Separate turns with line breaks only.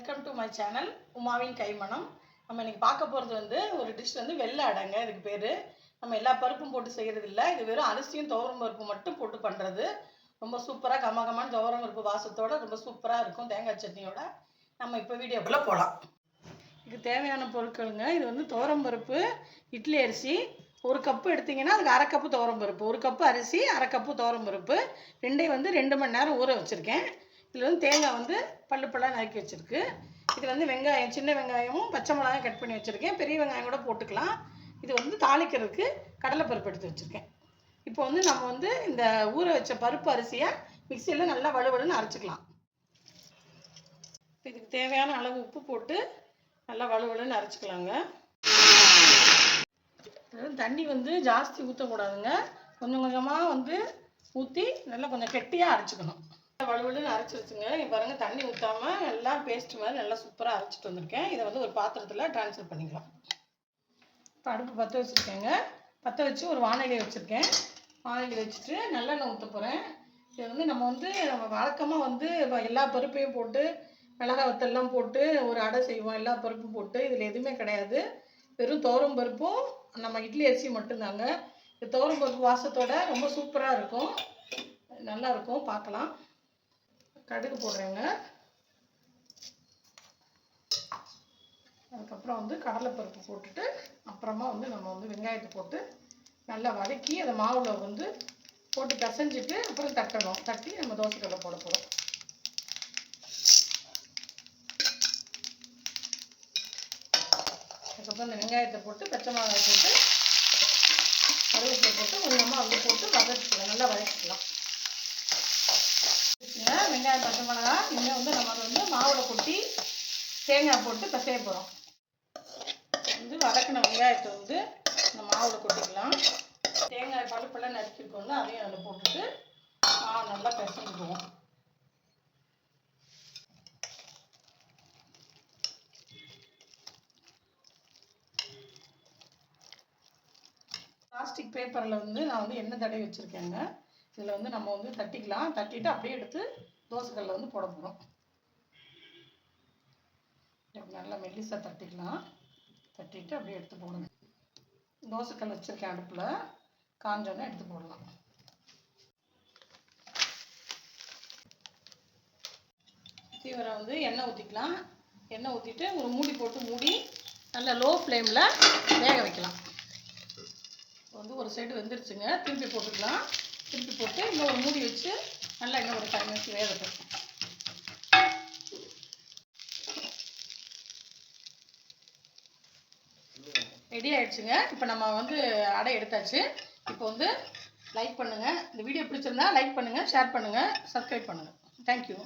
Welcome to my channel உமாவின் கைமணம். நம்ம இன்னைக்கு பார்க்க போகிறது வந்து ஒரு டிஷ் வந்து வெள்ளை அடைங்க. இதுக்கு பேர் நம்ம எல்லா பருப்பும் போட்டு செய்கிறது இல்லை. இது வெறும் அரிசியும் துவரம் பருப்பு மட்டும் போட்டு பண்ணுறது. ரொம்ப சூப்பராக கமகமான துவரம் பருப்பு வாசத்தோட ரொம்ப சூப்பராக இருக்கும். தேங்காய் சட்னியோட. நம்ம இப்போ வீடியோக்குள்ளே போகலாம். இதுக்கு தேவையான பொருட்களுங்க, இது வந்து துவரம் பருப்பு, இட்லி அரிசி ஒரு கப்பு எடுத்திங்கன்னா அதுக்கு அரை கப்பு துவரம் பருப்பு, ஒரு கப்பு அரிசி, அரை கப்பு துவரம் பருப்பு, ரெண்டையும் வந்து 2 மணி நேரம் ஊற வச்சுருக்கேன். இதில் வந்து தேங்காய் வந்து பல்லுப்பெல்லாம் நறுக்கி வச்சுருக்கு. இது வந்து வெங்காயம், சின்ன வெங்காயமும் பச்சை மிளகாயும் கட் பண்ணி வச்சுருக்கேன். பெரிய வெங்காயம் கூட போட்டுக்கலாம். இது வந்து தாளிக்கிறதுக்கு கடலைப்பருப்பு எடுத்து வச்சுருக்கேன். இப்போ வந்து நம்ம வந்து இந்த ஊற வச்ச பருப்பு அரிசியை மிக்சியில் நல்லா வலுவலுன்னு அரைச்சிக்கலாம். இதுக்கு தேவையான அளவு உப்பு போட்டு நல்லா வலுவலுன்னு அரைச்சிக்கலாங்க. தண்ணி வந்து ஜாஸ்தி ஊற்றக்கூடாதுங்க. கொஞ்சம் கொஞ்சமாக வந்து ஊற்றி நல்லா கொஞ்சம் கெட்டியாக அரைச்சிக்கணும். வலுவலுன்னு அரைச்சி வச்சுங்க. இங்கே பாருங்கள், தண்ணி ஊற்றாமல் நல்லா பேஸ்ட் மாதிரி நல்லா சூப்பராக அரைச்சிட்டு வந்திருக்கேன். இதை வந்து ஒரு பாத்திரத்தில் ட்ரான்ஸ்ஃபர் பண்ணிக்கலாம். இப்போ அடுப்பு பற்ற வச்சுருக்கேங்க. பற்ற வச்சு ஒரு வானொலி வச்சுருக்கேன். வானொலி வச்சுட்டு நல்லெண்ணெய் ஊற்ற போகிறேன். இது வந்து நம்ம வழக்கமாக வந்து எல்லா பருப்பையும் போட்டு மிளகாய் வத்தல்லாம் போட்டு ஒரு அடை செய்வோம். எல்லா பருப்பும் போட்டு இதில் எதுவுமே கிடையாது. வெறும் துவரம் பருப்பும் நம்ம இட்லி அரிசி மட்டும்தாங்க. இந்த துவரம் பருப்பு வாசத்தோட ரொம்ப சூப்பராக இருக்கும், நல்லாயிருக்கும். பார்க்கலாம். கடுகு போடுறேங்க. அதுக்கப்புறம் வந்து கடலைப்பருப்பு போட்டுட்டு அப்புறமா வந்து நம்ம வந்து வெங்காயத்தை போட்டு நல்லா வதக்கி அதை மாவில் வந்து போட்டு பிசைஞ்சிட்டு அப்புறம் தட்டணும். தட்டி நம்ம தோசைக்கல்ல போட போகிறோம். அதுக்கப்புறம் இந்த வெங்காயத்தை போட்டு பச்சை மிளகாய் போட்டு கருவேப்பிலை போட்டு கொஞ்சமாக வந்து போட்டு வதக்கிக்கலாம். நல்லா வதக்கிக்கலாம். வெங்காயம் பச்சை மிளகாய் இனிமேல் வந்து நம்ம அதை வந்து மாவில் கொட்டி தேங்காய் போட்டு பிசைய போகிறோம். வந்து வதக்கின வெங்காயத்தை வந்து இந்த மாவில் கொட்டிக்கலாம். தேங்காய் பழுப்பெல்லாம் நறுக்கிருக்கோம்ல, அதையும் அதில் போட்டுட்டு மாவு நல்லா பிசைஞ்சுக்குவோம். பிளாஸ்டிக் பேப்பரில் வந்து நான் வந்து எண்ணெய் தடவி வச்சுருக்கேங்க. இதில் வந்து நம்ம வந்து தட்டிக்கலாம். தட்டிட்டு அப்படியே எடுத்து தோசைக்கல்ல வந்து போட போகிறோம். நல்லா மெல்லிசாக தட்டிக்கலாம். தட்டிட்டு அப்படியே எடுத்து போடுங்க. தோசைக்கல் வச்சுருக்கேன் அடுப்பில், காஞ்சோன்னே எடுத்து போடலாம். தீவிரம் வந்து எண்ணெய் ஊற்றிக்கலாம். எண்ணெய் ஊற்றிட்டு ஒரு மூடி போட்டு மூடி நல்லா லோ ஃப்ளேமில் வேக வைக்கலாம். வந்து ஒரு சைடு வெந்துருச்சுங்க. திருப்பி போட்டுக்கலாம். திருப்பி போட்டு இன்னும் ஒரு மூடி வச்சு நல்லா இன்னும் ஒரு 5 நிமிஷம் வேகட்டும். ரெடி ஆகிடுச்சுங்க. இப்போ நம்ம வந்து அடை எடுத்தாச்சு. இப்போ வந்து லைக் பண்ணுங்கள். இந்த வீடியோ பிடிச்சிருந்தா லைக் பண்ணுங்கள், ஷேர் பண்ணுங்கள், சப்ஸ்கிரைப் பண்ணுங்கள். தேங்க்யூ.